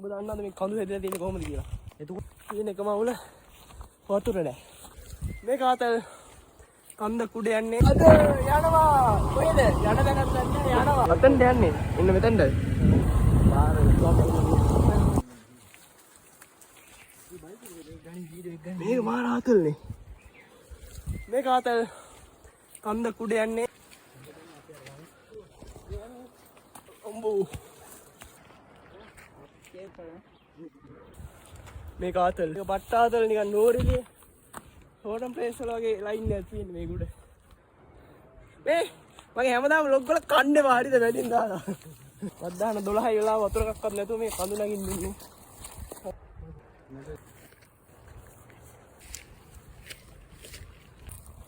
ඔබ දන්නවද මේ කඳු හැදලා තියෙන්නේ කොහොමද කියලා? එතකොට තියෙන එකම අවුල වතුර නැහැ. මේ කාතල් කන්ද කුඩ යන්නේ. අද යනවා. කොහෙද? යන දැනක් නැහැ යනවා. අතෙන්ද යන්නේ. ඉන්න මෙතෙන්ද. මේක මාර ආතල්නේ. මේ කාතල් කන්ද කුඩ යන්නේ. ඔම්බෝ මේ කාතල් එක පට්ටාතල් නිකන් නෝරිලිය හෝටම් ප්ලේස් වල වගේ ලයින් එකක් තියෙන්නේ මේක උඩ මේ මගේ හැමදාම ලොග් වල කන්නේ වාරිද වැඩින් දාලා වද්දාන 12 වෙලා වතුර එකක්වත් නැතුව මේ කඳු නගින්න ඉන්නේ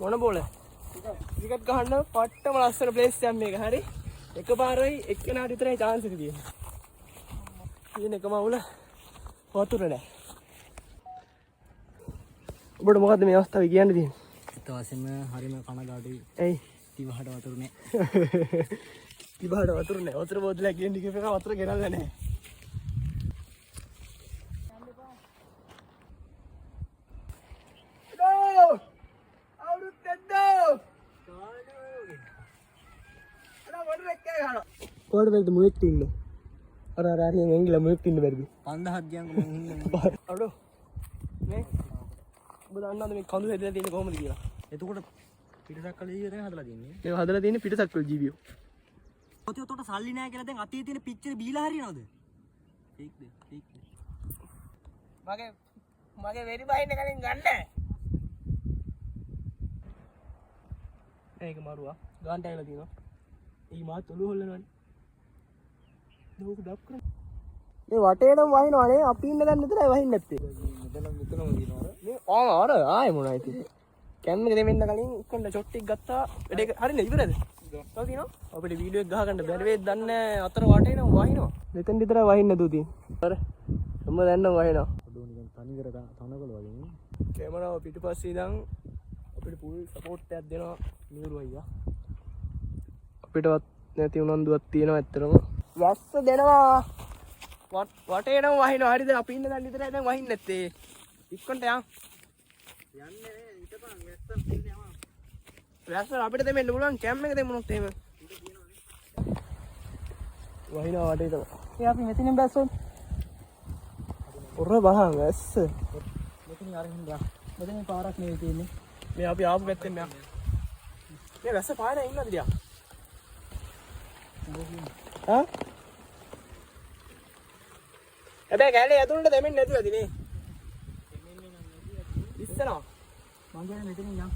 මොන බෝල ක්‍රිකට් ගහන්න පට්ටම ලස්සන ප්ලේස් එකක් මේක හරි එකපාරයි එක්කෙනාට විතරයි chance එක තියෙන්නේ තියෙන එකම අවුල වතුර නැහැ ඔබට මොකද්ද මේ අවස්ථාවේ කියන්න තියෙන්නේ? ඒත් වශයෙන්ම හරිම කනගාටුයි. ඇයි? තිබහට වතුර නෑ. තිබහට වතුර නෑ. වතුර බෝතලයක් ගෙන්න ගිහපු එක වතුර ගෙනල්ලා නෑ. ඩෝ! අවුරුත් දෙද්දෝ! කාලෝගේ. අර වඩ රැක්කේ ගහනවා. කොහොමද බැරිද මුවෙක් ඉන්න? අර හරියෙන් එංගිලා මුවෙක් ඉන්න බැරිද? 5000ක් ගියන් මම ඉන්නේ. අඩෝ. මේ ඔබ දන්නවද මේ කඳු හැදලා තියෙන්නේ කොහොමද කියලා? එතකොට පිටසක්කල ජීවිතය තමයි හදලා තින්නේ. මේව හදලා තියෙන්නේ පිටසක්වල ජීවියෝ. ඔතේ උතට සල්ලි නැහැ කියලා දැන් අතේ තියෙන පිච්චර බීලා හරියනවද? ෆේක්ද? ෆේක්ද? මගේ වෙරි බහින්න කලින් ගන්න. ඒක මරුවා. ගාන්ට ඇවිල්ලා තියෙනවා. ඊ මාත් ඔළුව හොල්ලනවනේ. දුක ඩක් කරා. මේ වටේටම වහිනවා නේ. අපි ඉන්න දැන් විතරයි වහින්නේ නැත්තේ. මෙතනම දිනවර. මේ අර ආයේ මොනවද ඉතින්. කැම් එක දෙවෙන්න කලින් ඉක්කන්න ෂොට් ටික ගත්තා. වැඩේ හරිනේ ඉවරද? තව තියෙනවා. අපිට වීඩියෝ එක ගහ ගන්න බැරි වෙයිද දන්නේ අතර වටේටම වහිනවා. මෙතෙන් විතරයි වහින්නේ නැතුව තියෙන්නේ. අර ඔන්න දැන්නම වහිනවා. ඔඩෝ නිකන් තනි කර තනකොළ වගේ නේ. කැමරාව පිටුපස්සේ ඉඳන් අපිට ෆුල් සපෝට් එකක් දෙනවා නියුරු අයියා. අපිටවත් නැති උනන්දුවක් තියෙනවා ඇත්තටම. වැස්ස දෙනවා. වටේටම වහිනවා. හරිද? අපි ඉන්න දැන් විතරයි දැන් වහින්නේ නැත්තේ. ඉක්කොන්ට යන්න. යන්නේ හිටපන් වැස්සන් තියෙන්නේ යම. වැස්ස අපිට දෙන්න පුළුවන් කැම් එක දෙමුනොත් එහෙම. වහිනවා වටේටම. ඒ අපි මෙතනින් බැස්සොත්. ඔර බලන්න වැස්ස. මෙතනින් අරින්න යන්න. මෙතනින් පාරක් නෙවෙයි තියෙන්නේ. මේ අපි ආපු පැත්තෙන් මෙයා. මේ වැස්ස පාරේ ඉන්නද දියා? හා? හැබැයි කැලේ ඇතුළට දෙමින් නැතුවද නේ? ඉස්සනවා. මං කියන්නේ මෙතනින් යන්න.